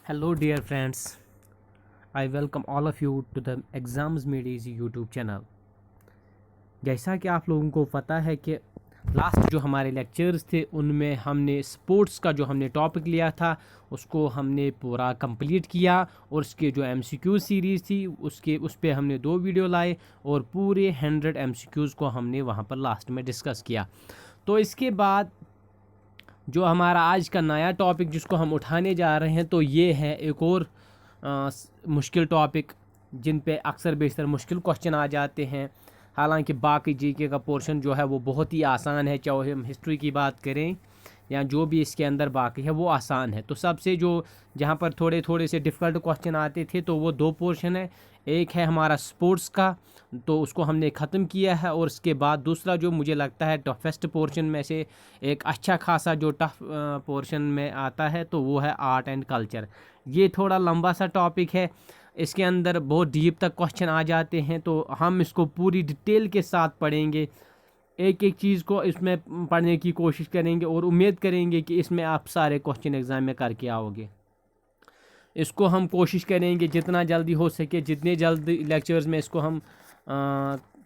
Hello, dear friends. I welcome all of you to the Exams Made Easy YouTube channel. जैसा कि आप लोगों को पता है कि लास्ट जो हमारे लेक्चर्स थे उनमें हमने स्पोर्ट्स का जो हमने टॉपिक लिया था उसको हमने पूरा कंप्लीट किया और उसके जो MCQ सीरीज़ थी उस पर हमने 2 वीडियो लाए और पूरे 100 MCQs को हमने वहाँ पर लास्ट में डिस्कस किया। तो इसके बाद जो हमारा आज का नया टॉपिक जिसको हम उठाने जा रहे हैं तो ये है एक और मुश्किल टॉपिक जिन पे अक्सर बेशतर मुश्किल क्वेश्चन आ जाते हैं। हालांकि बाकी जीके का पोर्शन जो है वो बहुत ही आसान है, चाहे हम हिस्ट्री की बात करें या जो भी इसके अंदर बाकी है वो आसान है। तो सबसे जो जहाँ पर थोड़े थोड़े से डिफ़िकल्ट क्वेश्चन आते थे तो वो 2 पोर्शन है। एक है हमारा स्पोर्ट्स का, तो उसको हमने ख़त्म किया है, और उसके बाद दूसरा जो मुझे लगता है टफेस्ट पोर्शन में से एक अच्छा खासा जो टफ पोर्शन में आता है तो वो है आर्ट एंड कल्चर। ये थोड़ा लंबा सा टॉपिक है, इसके अंदर बहुत डीप तक क्वेश्चन आ जाते हैं, तो हम इसको पूरी डिटेल के साथ पढ़ेंगे, एक एक चीज़ को इसमें पढ़ने की कोशिश करेंगे और उम्मीद करेंगे कि इसमें आप सारे क्वेश्चन एग्ज़ाम में करके आओगे। इसको हम कोशिश करेंगे जितना जल्दी हो सके, जितने जल्दी लेक्चर्स में इसको हम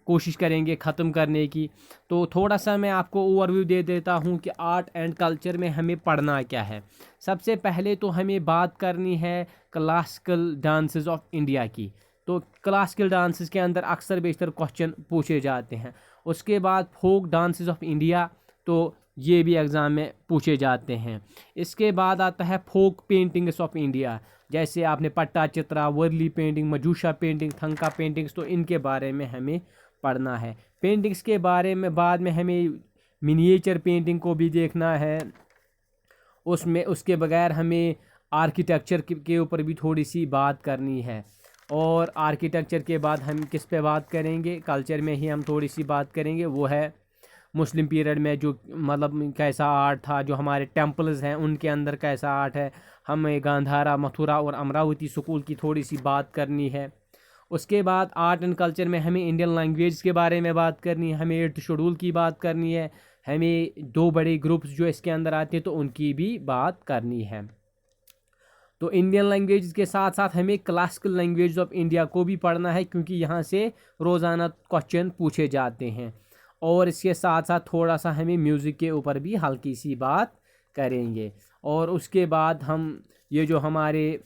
कोशिश करेंगे ख़त्म करने की। तो थोड़ा सा मैं आपको ओवरव्यू दे देता हूँ कि आर्ट एंड कल्चर में हमें पढ़ना क्या है। सबसे पहले तो हमें बात करनी है क्लासिकल डांसेस ऑफ इंडिया की। तो क्लासिकल डांसेस के अंदर अक्सर बेशतर क्वेश्चन पूछे जाते हैं। उसके बाद फोक डांसेस ऑफ इंडिया, तो ये भी एग्ज़ाम में पूछे जाते हैं। इसके बाद आता है फोक पेंटिंग्स ऑफ इंडिया, जैसे आपने पट्टा Chitra, Worli painting, मजूशा painting, thangka paintings, तो इनके बारे में हमें पढ़ना है। पेंटिंग्स के बारे में बाद में हमें मिनिएचर पेंटिंग को भी देखना है। उसमें उसके बगैर हमें आर्किटेक्चर के ऊपर भी थोड़ी सी बात करनी है। और आर्किटेक्चर के बाद हम किस पे बात करेंगे, कल्चर में ही हम थोड़ी सी बात करेंगे, वो है मुस्लिम पीरियड में जो मतलब कैसा आर्ट था, जो हमारे टेम्पल्स हैं उनके अंदर कैसा आर्ट है। हमें गांधारा, मथुरा और अमरावती स्कूल की थोड़ी सी बात करनी है। उसके बाद आर्ट एंड कल्चर में हमें इंडियन लैंग्वेज के बारे में बात करनी है, हमें 8th शेड्यूल की बात करनी है, हमें 2 बड़े ग्रुप्स जो इसके अंदर आते हैं तो उनकी भी बात करनी है। तो इंडियन लैंग्वेज के साथ साथ हमें क्लासिकल लैंग्वेज ऑफ इंडिया को भी पढ़ना है, क्योंकि यहाँ से रोज़ाना क्वेश्चन पूछे जाते हैं। और इसके साथ साथ थोड़ा सा हमें म्यूज़िक के ऊपर भी हल्की सी बात करेंगे। और उसके बाद हम ये जो हमारे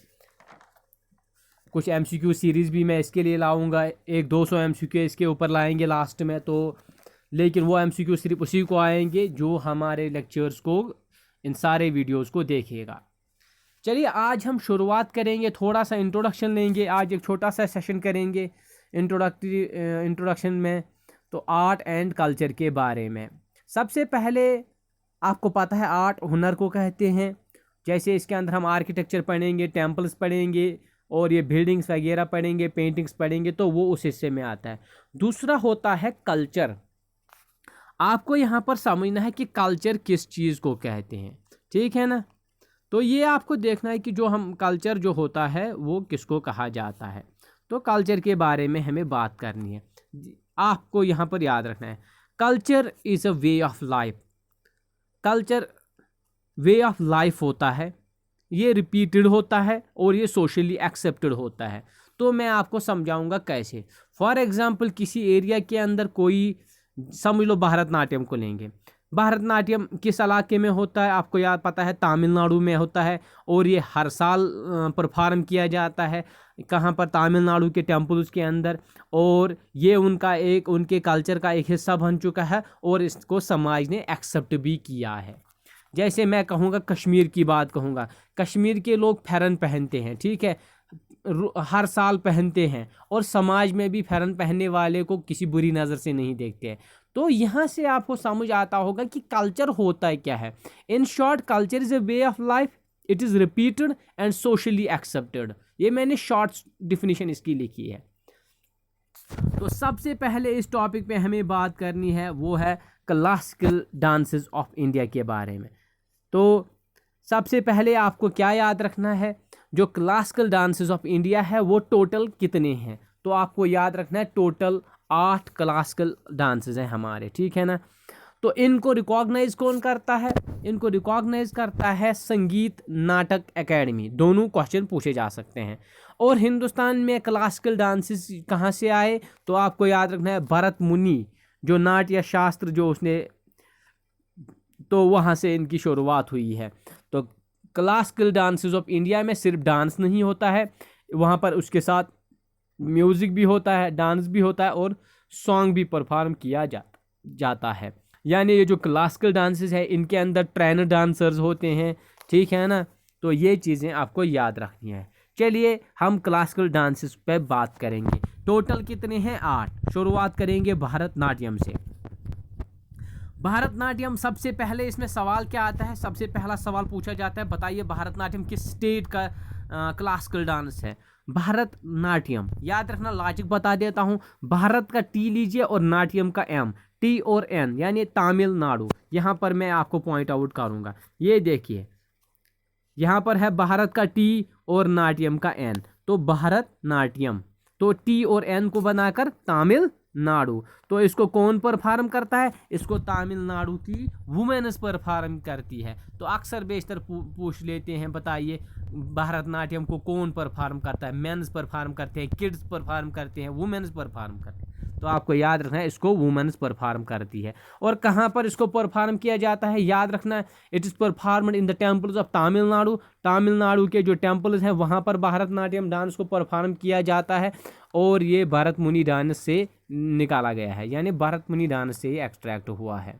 कुछ MCQ सीरीज़ भी मैं इसके लिए लाऊंगा, एक 200 MCQ इसके ऊपर लाएंगे लास्ट में। तो लेकिन वो MCQ सिर्फ उसी को आएंगे जो हमारे लेक्चर्स को, इन सारे वीडियोस को देखेगा। चलिए आज हम शुरुआत करेंगे, थोड़ा सा इंट्रोडक्शन लेंगे। आज एक छोटा सा सेशन करेंगे इंट्रोडक्शन में, तो आर्ट एंड कल्चर के बारे में। सबसे पहले आपको पता है आर्ट हुनर को कहते हैं। जैसे इसके अंदर हम आर्किटेक्चर पढ़ेंगे, टेम्पल्स पढ़ेंगे और ये बिल्डिंग्स वगैरह पढ़ेंगे, पेंटिंग्स पढ़ेंगे, तो वो उस हिस्से में आता है। दूसरा होता है कल्चर। आपको यहाँ पर समझना है कि कल्चर किस चीज़ को कहते हैं, ठीक है ना। तो ये आपको देखना है कि जो हम कल्चर जो होता है वो किसको कहा जाता है। तो कल्चर के बारे में हमें बात करनी है। आपको यहाँ पर याद रखना है culture is a way of life. Culture way of life होता है, ये रिपीटेड होता है और ये सोशली एक्सेप्टेड होता है। तो मैं आपको समझाऊंगा कैसे। फॉर एग्जांपल किसी एरिया के अंदर कोई, समझ लो भरतनाट्यम को लेंगे। भरतनाट्यम किस इलाके में होता है, आपको याद पता है तमिलनाडु में होता है, और ये हर साल परफॉर्म किया जाता है। कहाँ पर, तमिलनाडु के टेम्पल्स के अंदर। और ये उनके कल्चर का एक हिस्सा बन चुका है और इसको समाज ने एक्सेप्ट भी किया है। जैसे मैं कहूँगा कश्मीर की बात कहूँगा, कश्मीर के लोग फेरन पहनते हैं, ठीक है, हर साल पहनते हैं, और समाज में भी फेरन पहनने वाले को किसी बुरी नज़र से नहीं देखते हैं। तो यहाँ से आपको समझ आता होगा कि कल्चर होता है क्या है। In short culture is a way of life, it is repeated and socially accepted. ये मैंने शॉर्ट डिफिनीशन इसकी लिखी है। तो सबसे पहले इस टॉपिक पे हमें बात करनी है वो है क्लासिकल डांसेस ऑफ इंडिया के बारे में। तो सबसे पहले आपको क्या याद रखना है, जो क्लासिकल डांसेस ऑफ इंडिया है वो टोटल कितने हैं। तो आपको याद रखना है टोटल 8 क्लासिकल डांसेस हैं हमारे, ठीक है ना। तो इनको रिकॉग्नाइज कौन करता है? इनको रिकॉग्नाइज करता है संगीत नाटक एकेडमी। दोनों क्वेश्चन पूछे जा सकते हैं। और हिंदुस्तान में क्लासिकल डांसेस कहाँ से आए? तो आपको याद रखना है भरत मुनि जो नाट्य शास्त्र जो उसने, तो वहाँ से इनकी शुरुआत हुई है। तो क्लासिकल डांसेस ऑफ इंडिया में सिर्फ डांस नहीं होता है, वहाँ पर उसके साथ म्यूज़िक भी होता है, डांस भी होता है और सॉन्ग भी परफॉर्म किया जाता है। यानी ये जो क्लासिकल डांसेस है इनके अंदर ट्रेनर डांसर्स होते हैं, ठीक है ना। तो ये चीज़ें आपको याद रखनी है। चलिए हम क्लासिकल डांसेस पे बात करेंगे। टोटल कितने हैं? 8। शुरुआत करेंगे भरतनाट्यम से। भरतनाट्यम सबसे पहले इसमें सवाल क्या आता है? सबसे पहला सवाल पूछा जाता है, बताइए भरतनाट्यम किस स्टेट का क्लासिकल डांस है? भरतनाट्यम। याद रखना, लॉजिक बता देता हूँ। भारत का टी लीजिए और नाट्यम का एम, टी और एन यानी तमिलनाडु। यहाँ पर मैं आपको पॉइंट आउट करूँगा। ये देखिए यहाँ पर है भारत का टी और नाट्यम का एन, तो भरतनाट्यम। तो टी और एन को बनाकर तमिलनाडु। तो इसको कौन परफॉर्म करता है? इसको तमिलनाडु की वुमेन्स परफॉर्म करती है। तो अक्सर बेशतर पूछ लेते हैं, बताइए भरतनाट्यम को कौन परफॉर्म करता है? मेंस परफॉर्म करते हैं, किड्स परफॉर्म करते हैं, वुमेन्स परफॉर्म करते हैं। तो आपको याद रखना है इसको वुमेन्स परफॉर्म करती है। और कहाँ पर इसको परफॉर्म किया जाता है? याद रखना, it is performed in the temples of Tamil Nadu. Tamil Nadu के जो टेम्पल्स हैं वहाँ पर भरतनाट्यम डांस को परफॉर्म किया जाता है। और ये भरत मुनि डांस से निकाला गया है, यानी भरत मुनि डांस से ही एक्सट्रैक्ट हुआ है,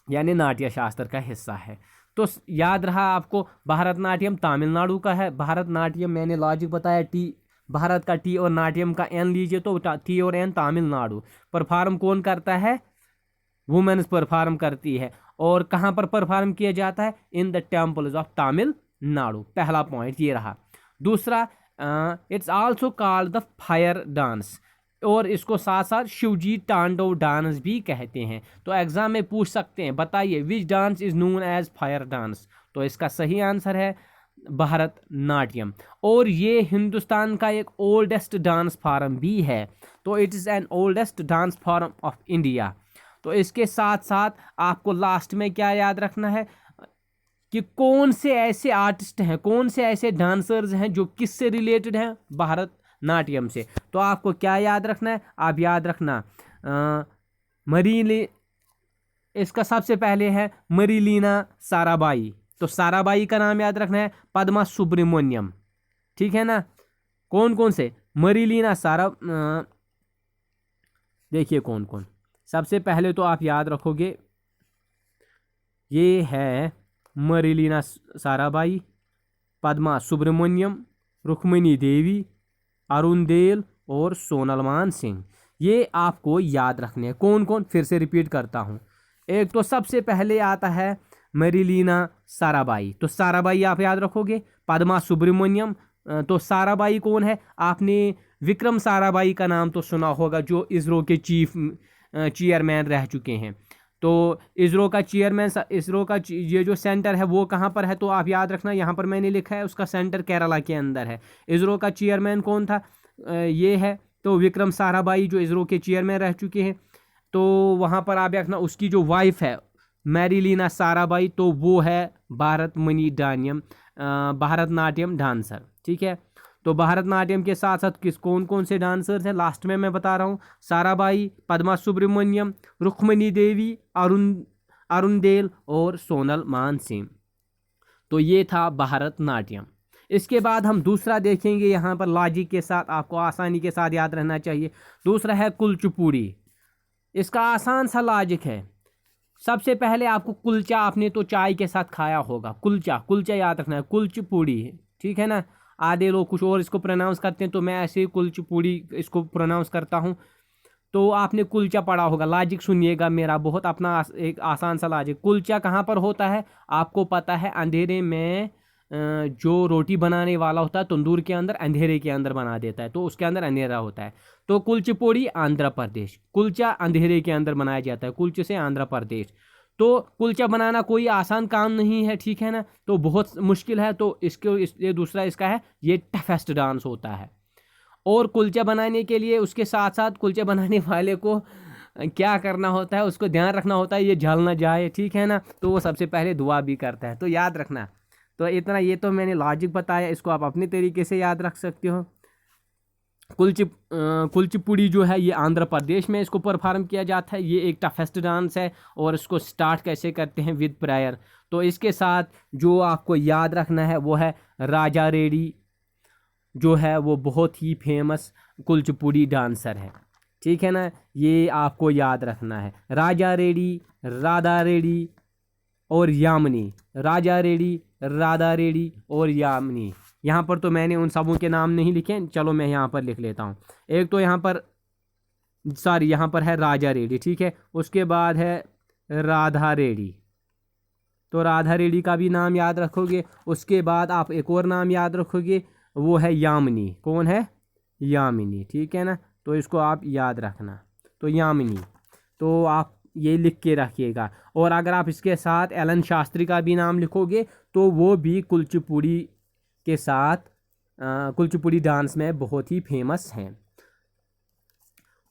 यानी नाट्य शास्त्र का हिस्सा है। तो याद रहा आपको, भरतनाट्यम तमिलनाडु का है। भरतनाट्यम मैंने लॉजिक बताया, टी भारत का टी और नाट्यम का एन लीजिए, तो टी और एन तमिलनाडु। परफॉर्म कौन करता है? वुमेन्स परफॉर्म करती है। और कहाँ पर परफॉर्म किया जाता है? In the temples of Tamil Nadu. पहला पॉइंट ये रहा। दूसरा, it's also called the fire dance, और इसको साथ साथ शिवजी तांडव डांस भी कहते हैं। तो एग्जाम में पूछ सकते हैं, बताइए which dance is known as fire dance? तो इसका सही आंसर है भरतनाट्यम। और ये हिंदुस्तान का एक ओल्डेस्ट डांस फॉर्म भी है। तो it is an oldest dance form of India. तो इसके साथ साथ आपको लास्ट में क्या याद रखना है कि कौन से ऐसे आर्टिस्ट हैं, कौन से ऐसे डांसर्स हैं जो किससे रिलेटेड हैं? भरतनाट्यम से। तो आपको क्या याद रखना है? आप याद रखना इसका सबसे पहले है मरीलिना साराभाई। तो साराभाई का नाम याद रखना है, पद्मा सुब्रमण्यम, ठीक है ना। कौन कौन से? मरीलिना देखिए कौन कौन। सबसे पहले तो आप याद रखोगे, ये है मरीलिना साराभाई, पद्मा सुब्रमण्यम, रुक्मिणी देवी, अरुणदेल और सोनल मान सिंह। ये आपको याद रखने हैं। कौन कौन? फिर से रिपीट करता हूँ। एक तो सबसे पहले आता है मरीलिना साराभाई, तो साराभाई आप याद रखोगे। पद्मा सुब्रमण्यम, तो साराभाई कौन है? आपने विक्रम साराभाई का नाम तो सुना होगा, जो इसरो के चेयरमैन रह चुके हैं। तो इसरो का चेयरमैन, इसरो का ये जो सेंटर है वो कहाँ पर है? तो आप याद रखना, यहाँ पर मैंने लिखा है उसका सेंटर केरला के अंदर है। इसरो का चेयरमैन कौन था? ये है तो विक्रम साराभाई, जो इसरो के चेयरमैन रह चुके हैं। तो वहाँ पर आप रखना, उसकी जो वाइफ है मैरीलिना साराभाई, तो वो है भरतनाट्यम डांसर, ठीक है। तो भरतनाट्यम के साथ साथ कौन कौन से डांसर्स हैं लास्ट में मैं बता रहा हूँ। साराभाई, पद्मा सुब्रमण्यम, रुक्मिणी देवी, अरुणदेल और सोनल मान सिंह। तो ये था भरतनाट्यम। इसके बाद हम दूसरा देखेंगे, यहाँ पर लॉजिक के साथ आपको आसानी के साथ याद रहना चाहिए। दूसरा है कुलचुपुड़ी। इसका आसान सा लॉजिक है। सबसे पहले आपको कुलचा, आपने तो चाय के साथ खाया होगा, कुलचा याद रखना है, कुलचुपुड़ी, ठीक है ना। आधे लोग कुछ और इसको प्रोनाउंस करते हैं, तो मैं ऐसे ही कुलचुपुड़ी इसको प्रोनाउंस करता हूँ। तो आपने कुलचा पढ़ा होगा। लॉजिक सुनिएगा मेरा, बहुत अपना एक आसान सा लॉजिक। कुलचा कहाँ पर होता है? आपको पता है, अंधेरे में जो रोटी बनाने वाला होता है तंदूर के अंदर, अंधेरे के अंदर बना देता है, तो उसके अंदर अंधेरा होता है। तो कुलचुपुड़ी आंध्र प्रदेश। कुलचा अंधेरे के अंदर बनाया जाता है, कुलचे से आंध्र प्रदेश। तो कुलचा बनाना कोई आसान काम नहीं है, ठीक है ना, तो बहुत मुश्किल है। तो इसलिए दूसरा इसका है, ये टफेस्ट डांस होता है। और कुलचा बनाने के लिए उसके साथ साथ कुलचा बनाने वाले को क्या करना होता है, उसको ध्यान रखना होता है ये जल ना जाए, ठीक है ना। तो वो सबसे पहले दुआ भी करता है, तो याद रखना। तो इतना, ये तो मैंने लॉजिक बताया, इसको आप अपने तरीके से याद रख सकते हो। कुचिपुड़ी जो है ये आंध्र प्रदेश में इसको परफॉर्म किया जाता है। ये एक टफेस्ट डांस है और इसको स्टार्ट कैसे करते हैं, विद प्रेयर। तो इसके साथ जो आपको याद रखना है वो है राजा रेड्डी, जो है वो बहुत ही फेमस कुचिपुड़ी डांसर है, ठीक है ना। ये आपको याद रखना है, राजा रेड्डी, राधा रेड्डी और यामिनी, राजा रेड्डी, राधा रेड्डी और यामिनी। यहाँ पर तो मैंने उन सबों के नाम नहीं लिखे, चलो मैं यहाँ पर लिख लेता हूँ। एक तो यहाँ पर यहाँ पर है राजा रेड्डी, ठीक है। उसके बाद है राधा रेड्डी, तो राधा रेड्डी का भी नाम याद रखोगे। उसके बाद आप एक और नाम याद रखोगे, वो है यामिनी। कौन है? यामिनी, ठीक है ना। तो इसको आप याद रखना, तो यामिनी, तो आप ये लिख के रखिएगा। और अगर आप इसके साथ एलन शास्त्री का भी नाम लिखोगे तो वो भी कुचिपुड़ी के साथ कुचिपुड़ी डांस में बहुत ही फेमस हैं।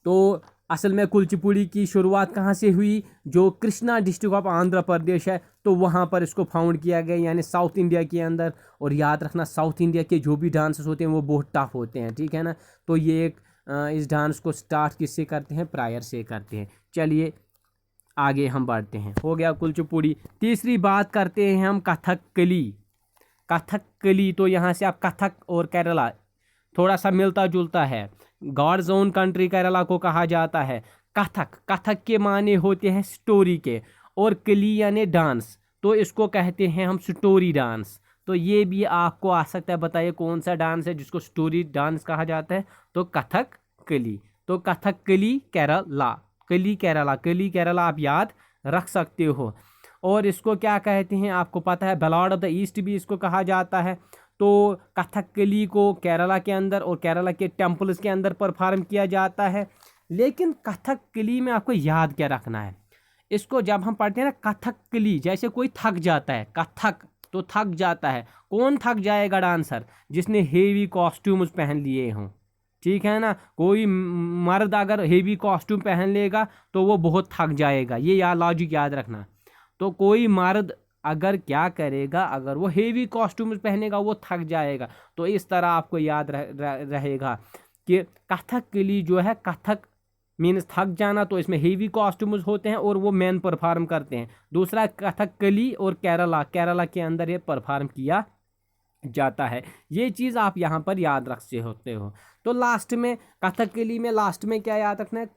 तो असल में कुचिपुड़ी की शुरुआत कहाँ से हुई? जो कृष्णा डिस्ट्रिक्ट ऑफ आंध्र प्रदेश है, तो वहाँ पर इसको फाउंड किया गया, यानी साउथ इंडिया के अंदर। और याद रखना, साउथ इंडिया के जो भी डांसेस होते हैं वो बहुत टफ होते हैं, ठीक है ना। तो ये एक इस डांस को स्टार्ट किससे करते हैं? प्रायर से करते हैं। चलिए आगे हम बढ़ते हैं, हो गया कुचिपुड़ी। तीसरी बात करते हैं हम कथकली। कथकली, तो यहाँ से आप कथक और केरला थोड़ा सा मिलता जुलता है। गॉड्स ओन कंट्री केरला को कहा जाता है। कथक, कथक के माने होते हैं स्टोरी के, और कली यानी डांस, तो इसको कहते हैं हम स्टोरी डांस। तो ये भी आपको आ सकता है, बताइए कौन सा डांस है जिसको स्टोरी डांस कहा जाता है? तो कथकली। तो कथकली केरला, कली केरला, कली केरला आप याद रख सकते हो। और इसको क्या कहते हैं आपको पता है? बैलाड ऑफ द ईस्ट भी इसको कहा जाता है। तो कथकली को केरला के अंदर और केरला के टेम्पल्स के अंदर परफॉर्म किया जाता है। लेकिन कथकली में आपको याद क्या रखना है? इसको जब हम पढ़ते हैं ना कथकली, जैसे कोई थक जाता है, कथक तो थक जाता है। कौन थक जाएगा? डांसर जिसने हेवी कॉस्ट्यूम्स पहन लिए हों, ठीक है ना। कोई मर्द अगर हेवी कॉस्ट्यूम पहन लेगा तो वो बहुत थक जाएगा, ये लॉजिक याद रखना। तो कोई मर्द अगर क्या करेगा, अगर वो हेवी कॉस्ट्यूम्स पहनेगा वो थक जाएगा। तो इस तरह आपको याद रहेगा कि कथकली जो है, कथक मीन्स थक जाना, तो इसमें हेवी कॉस्ट्यूम्स होते हैं और वो मैन परफॉर्म करते हैं। दूसरा कथकली और केरला, केरला के अंदर ये परफॉर्म किया जाता है। ये चीज़ आप यहाँ पर याद रख से होते हो। तो लास्ट में कथकली में लास्ट में क्या याद रखना है?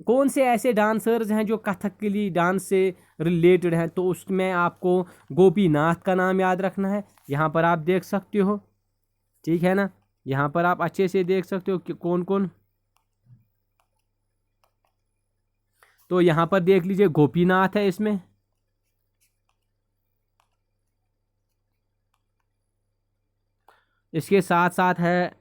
कौन से ऐसे डांसर्स हैं जो कथकली डांस से रिलेटेड हैं? तो उसमें आपको गोपीनाथ का नाम याद रखना है। यहाँ पर आप देख सकते हो, ठीक है ना। यहाँ पर आप अच्छे से देख सकते हो कि कौन कौन। तो यहाँ पर देख लीजिए, गोपीनाथ है इसमें, इसके साथ साथ है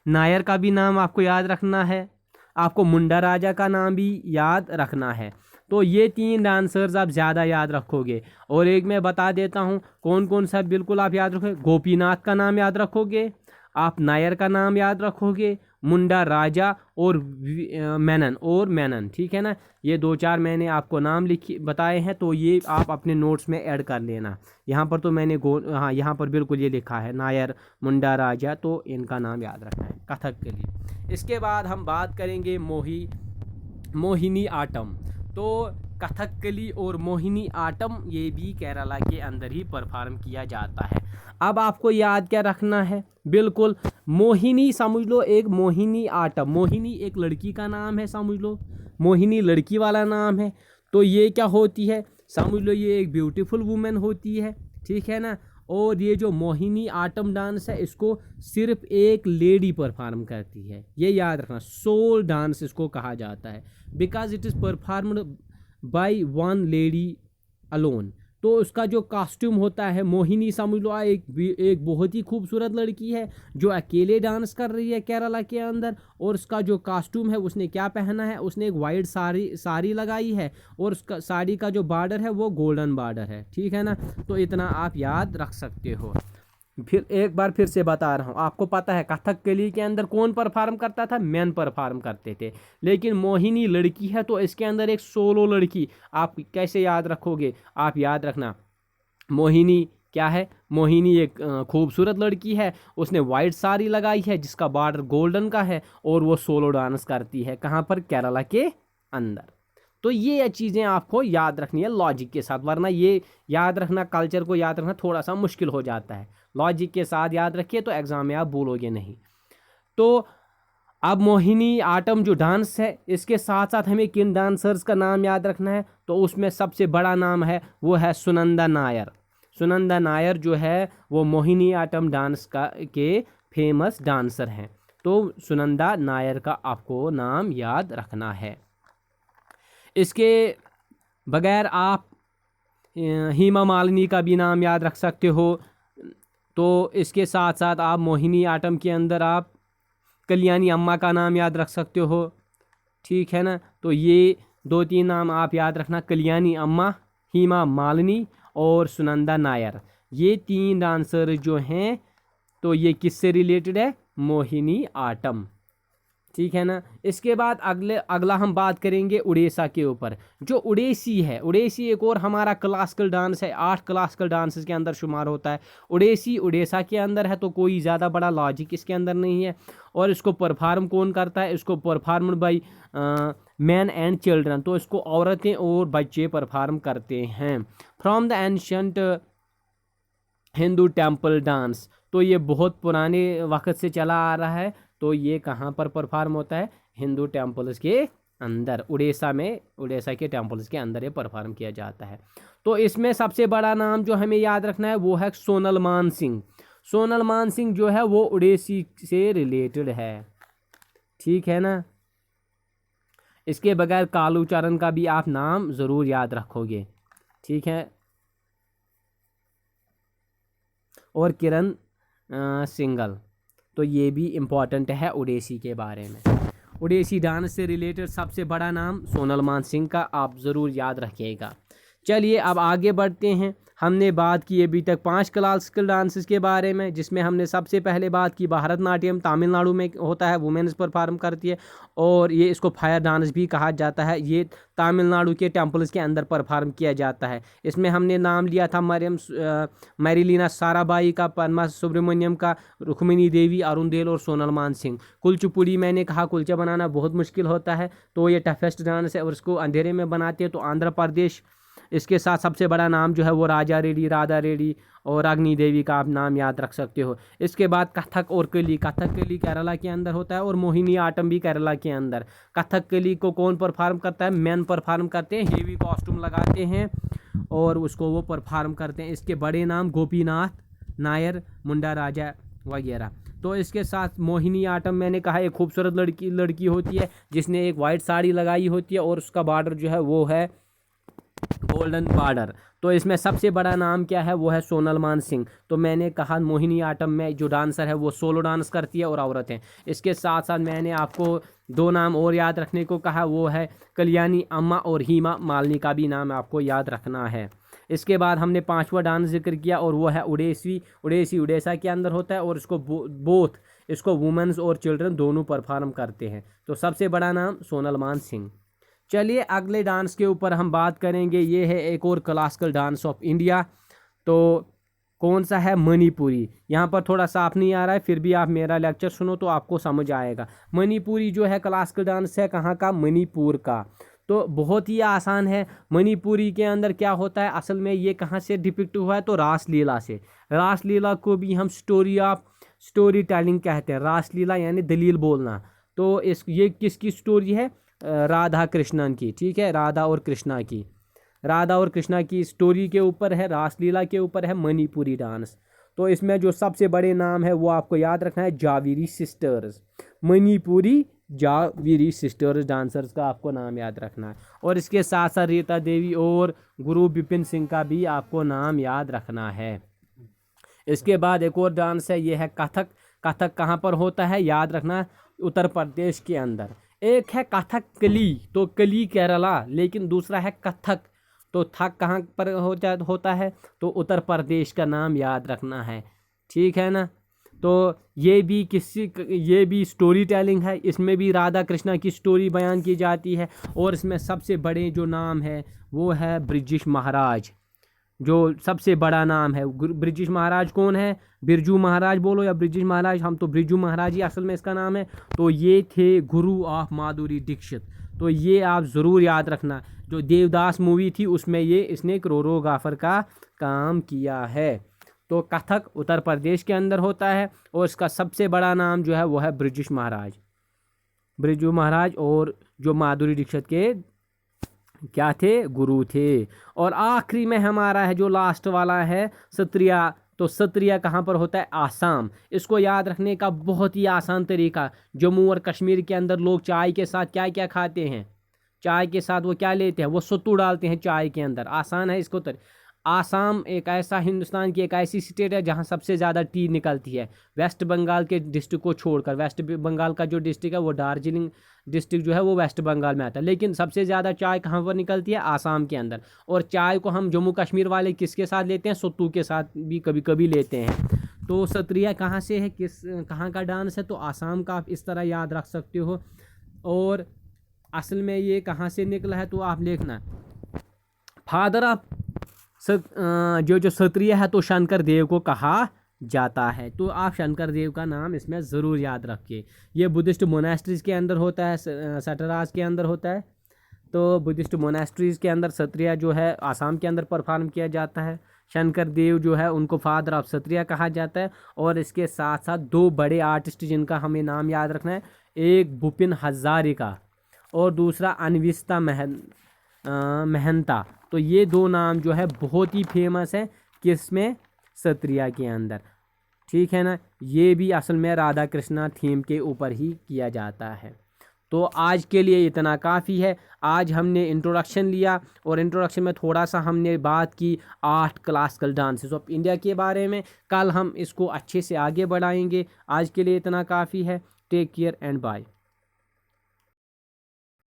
नायर का भी नाम आपको याद रखना है। आपको मुंडा राजा का नाम भी याद रखना है। तो ये 3 डांसर्स आप ज़्यादा याद रखोगे। और एक मैं बता देता हूँ कौन कौन सा बिल्कुल आप याद रखोगे। गोपीनाथ का नाम याद रखोगे, आप नायर का नाम याद रखोगे, मुंडा राजा और मेनन, ठीक है ना। ये 2-4 मैंने आपको नाम बताए हैं, तो ये आप अपने नोट्स में ऐड कर लेना। यहाँ पर तो मैंने हाँ, यहाँ पर बिल्कुल ये लिखा है नायर, मुंडा राजा, तो इनका नाम याद रखना है कथकली। इसके बाद हम बात करेंगे मोहिनी आटम। तो कथकली और मोहिनी आटम ये भी केरला के अंदर ही परफॉर्म किया जाता है। अब आपको याद क्या रखना है? बिल्कुल मोहिनी समझ लो, एक मोहिनी आटम, मोहिनी एक लड़की का नाम है, समझ लो मोहिनी लड़की वाला नाम है। तो ये क्या होती है? समझ लो ये एक ब्यूटीफुल वुमेन होती है, ठीक है ना। और ये जो मोहिनी आटम डांस है, इसको सिर्फ एक लेडी परफॉर्म करती है, ये याद रखना। सोल डांस इसको कहा जाता है, because it is performed by one lady alone. तो उसका जो कॉस्ट्यूम होता है, मोहिनी समझ लो एक बहुत ही खूबसूरत लड़की है जो अकेले डांस कर रही है केरला के अंदर। और उसका जो कॉस्ट्यूम है, उसने क्या पहना है? उसने एक वाइट साड़ी लगाई है, और उसका साड़ी का जो बॉर्डर है वो गोल्डन बॉर्डर है, ठीक है ना। तो इतना आप याद रख सकते हो। फिर एक बार फिर से बता रहा हूँ, आपको पता है कथकली के अंदर कौन परफॉर्म करता था? मैन परफॉर्म करते थे। लेकिन मोहिनी लड़की है तो इसके अंदर एक सोलो लड़की। आप कैसे याद रखोगे? आप याद रखना, मोहिनी क्या है? मोहिनी एक खूबसूरत लड़की है, उसने वाइट साड़ी लगाई है जिसका बॉर्डर गोल्डन का है, और वो सोलो डांस करती है। कहाँ पर? केरला के अंदर। तो ये चीज़ें आपको याद रखनी है लॉजिक के साथ, वरना ये याद रखना, कल्चर को याद रखना थोड़ा सा मुश्किल हो जाता है। लॉजिक के साथ याद रखिए तो एग्जाम में आप भूलोगे नहीं। तो अब मोहिनी आटम जो डांस है, इसके साथ साथ हमें किन डांसर्स का नाम याद रखना है? तो उसमें सबसे बड़ा नाम है वो है सुनंदा नायर। सुनंदा नायर जो है वो मोहिनी आटम डांस के फेमस डांसर हैं। तो सुनंदा नायर का आपको नाम याद रखना है। इसके बगैर आप हेमा मालिनी का भी नाम याद रख सकते हो। तो इसके साथ साथ आप मोहिनी आटम के अंदर आप कल्याणी अम्मा का नाम याद रख सकते हो। ठीक है ना? तो ये 2-3 नाम आप याद रखना, कल्याणी अम्मा, हेमा मालिनी और सुनंदा नायर। ये 3 डांसर जो हैं तो ये किससे रिलेटेड है? मोहिनी आटम। ठीक है ना? इसके बाद अगला हम बात करेंगे उड़ीसा के ऊपर। जो उड़ीसी है, उड़ीसी एक और हमारा क्लासिकल डांस है, 8 क्लासिकल डांसेस के अंदर शुमार होता है। उड़ीसी उड़ीसा के अंदर है तो कोई ज़्यादा बड़ा लॉजिक इसके अंदर नहीं है। और इसको परफॉर्म कौन करता है? इसको perform by man and children. तो इसको औरतें और बच्चे परफॉर्म करते हैं। From the ancient Hindu temple dance. तो ये बहुत पुराने वक्त से चला आ रहा है। तो ये कहाँ पर परफॉर्म होता है? हिंदू टेम्पल्स के अंदर, उड़ीसा में, उड़ीसा के टेम्पल्स के अंदर ये परफॉर्म किया जाता है। तो इसमें सबसे बड़ा नाम जो हमें याद रखना है वो है सोनल मान सिंह। सोनल मान सिंह जो है वो उड़ीसी से रिलेटेड है। ठीक है ना? इसके बगैर कालूचरण का भी आप नाम ज़रूर याद रखोगे। ठीक है? और किरण सिंगल। तो ये भी इम्पॉर्टेंट है उड़ीसी के बारे में। उड़ीसी डांस से रिलेटेड सबसे बड़ा नाम सोनल मान सिंह का आप ज़रूर याद रखिएगा। चलिए अब आगे बढ़ते हैं। हमने बात की अभी तक 5 क्लासिकल डांसेस के बारे में, जिसमें हमने सबसे पहले बात की भरतनाट्यम, तमिलनाडु में होता है, वुमेन्स परफॉर्म करती है, और ये इसको फायर डांस भी कहा जाता है। ये तमिलनाडु के टेम्पल्स के अंदर परफॉर्म किया जाता है। इसमें हमने नाम लिया था मैरिलीना साराबाई का, परमा सुब्रमण्यम का, रुक्मिणी देवी, अरुण और सोनल मान सिंह। कुलचुपुड़ी मैंने कहा कुलचा बनाना बहुत मुश्किल होता है, तो ये टफेस्ट डांस है और इसको अंधेरे में बनाते हैं। तो आंध्र प्रदेश। इसके साथ सबसे बड़ा नाम जो है वो राजा रेड्डी, राधा रेड्डी और अग्नि देवी का आप नाम याद रख सकते हो। इसके बाद कथक और कली। कथकली केरला के अंदर होता है और मोहिनी आटम भी केरला के अंदर। कथकली को कौन परफॉर्म करता है? मैन परफॉर्म करते हैं, हेवी कॉस्ट्यूम लगाते हैं और उसको वो परफॉर्म करते हैं। इसके बड़े नाम गोपीनाथ नायर, मुंडा राजा वगैरह। तो इसके साथ मोहिनी आटम मैंने कहा एक खूबसूरत लड़की होती है जिसने एक वाइट साड़ी लगाई होती है और उसका बॉर्डर जो है वो है गोल्डन बॉर्डर। तो इसमें सबसे बड़ा नाम क्या है? वो है सोनल मान सिंह। तो मैंने कहा मोहिनी आटम में जो डांसर है वो सोलो डांस करती है और औरतें। इसके साथ साथ मैंने आपको 2 नाम और याद रखने को कहा, वो है कल्याणी अम्मा और हेमा मालिनी का भी नाम आपको याद रखना है। इसके बाद हमने 5वां डांस जिक्र किया और वो है उड़ीसी। उड़ीसी उड़ीसा के अंदर होता है और इसको बोथ इसको वुमेन्स और चिल्ड्रन दोनों परफॉर्म करते हैं। तो सबसे बड़ा नाम सोनल मान सिंह। चलिए अगले डांस के ऊपर हम बात करेंगे। ये है एक और क्लासिकल डांस ऑफ इंडिया। तो कौन सा है? मणिपुरी। यहाँ पर थोड़ा साफ नहीं आ रहा है, फिर भी आप मेरा लेक्चर सुनो तो आपको समझ आएगा। मणिपुरी जो है क्लासिकल डांस है, कहाँ का? मणिपुर का। तो बहुत ही आसान है। मणिपुरी के अंदर क्या होता है? असल में ये कहाँ से डिपिक्ट हुआ है? तो रासलीला से। रासलीला को भी हम स्टोरी टेलिंग कहते हैं। रासलीला यानी दलील बोलना। तो ये किसकी स्टोरी है? राधा कृष्णन की। ठीक है? राधा और कृष्णा की स्टोरी के ऊपर है, रासलीला के ऊपर है मणिपुरी डांस। तो इसमें जो सबसे बड़े नाम है वो आपको याद रखना है, Jhaveri sisters. Manipuri Jhaveri sisters dancers का आपको नाम याद रखना है। और इसके साथ साथ रीता देवी और गुरु बिपिन सिंह का भी आपको नाम याद रखना है। इसके बाद एक और डांस है, ये है कथक। कथक कहाँ पर होता है? याद रखना, उत्तर प्रदेश के अंदर। एक है कथकली, तो कली केरला, लेकिन दूसरा है कथक। तो थक कहाँ पर होता है? तो उत्तर प्रदेश का नाम याद रखना है। ठीक है ना। तो ये भी स्टोरी टेलिंग है, इसमें भी राधा कृष्णा की स्टोरी बयान की जाती है। और इसमें सबसे बड़े जो नाम है वो है ब्रिजेश महाराज, जो सबसे बड़ा नाम है। ब्रिजेश महाराज कौन है? बिरजू महाराज बोलो या ब्रिजेश महाराज, हम तो ब्रिजू महाराज ही असल में इसका नाम है। तो ये थे गुरु ऑफ माधुरी दीक्षित। तो ये आप ज़रूर याद रखना। जो देवदास मूवी थी उसमें इसने कोरियोग्राफर का काम किया है। तो कथक उत्तर प्रदेश के अंदर होता है और इसका सबसे बड़ा नाम जो है वो है ब्रिजेश महाराज, ब्रिजू महाराज, और जो माधुरी दीक्षित के क्या थे? गुरु थे। और आखिरी में हमारा है जो लास्ट वाला है सत्रिया। तो सत्रिया कहाँ पर होता है? आसाम। इसको याद रखने का बहुत ही आसान तरीका, जम्मू और कश्मीर के अंदर लोग चाय के साथ क्या क्या खाते हैं? चाय के साथ वो क्या लेते हैं? वो सत्तू डालते हैं चाय के अंदर। आसान है इसको आसाम एक ऐसा हिंदुस्तान की एक ऐसी स्टेट है जहाँ सबसे ज़्यादा टी निकलती है, वेस्ट बंगाल के डिस्ट्रिक्ट को छोड़कर। वेस्ट बंगाल का जो डिस्ट्रिक्ट है वो दार्जिलिंग डिस्ट्रिक्ट जो है वो वेस्ट बंगाल में आता है, लेकिन सबसे ज़्यादा चाय कहाँ पर निकलती है? आसाम के अंदर। और चाय को हम जम्मू कश्मीर वाले किसके साथ लेते हैं? सत्तू के साथ भी कभी कभी लेते हैं। तो सत्रिया कहाँ से है, कहाँ का डांस है? तो आसाम का, आप इस तरह याद रख सकते हो। और असल में ये कहाँ से निकला है तो आप देखना, फादर ऑफ जो सत्रिया है तो शंकर देव को कहा जाता है। तो आप शंकर देव का नाम इसमें ज़रूर याद रखिए। ये बुद्धिस्ट मोनास्ट्रीज के अंदर होता है, सटराज के अंदर होता है। तो बुद्धिस्ट मोनास्ट्रीज के अंदर सत्रिया जो है आसाम के अंदर परफॉर्म किया जाता है। शंकर देव जो है उनको फादर ऑफ सत्रिया कहा जाता है। और इसके साथ साथ दो बड़े आर्टिस्ट जिनका हमें नाम याद रखना है, एक भूपेन हजारिका और दूसरा अन्विता महंता। तो ये दो नाम जो है बहुत ही फेमस है, किसमें? सत्रिया के अंदर, ठीक है ना। ये भी असल में राधा कृष्णा थीम के ऊपर ही किया जाता है। तो आज के लिए इतना काफ़ी है। आज हमने इंट्रोडक्शन लिया और इंट्रोडक्शन में थोड़ा सा हमने बात की 8 क्लासिकल डांसेस ऑफ इंडिया के बारे में। कल हम इसको अच्छे से आगे बढ़ाएंगे। आज के लिए इतना काफ़ी है। Take care and bye.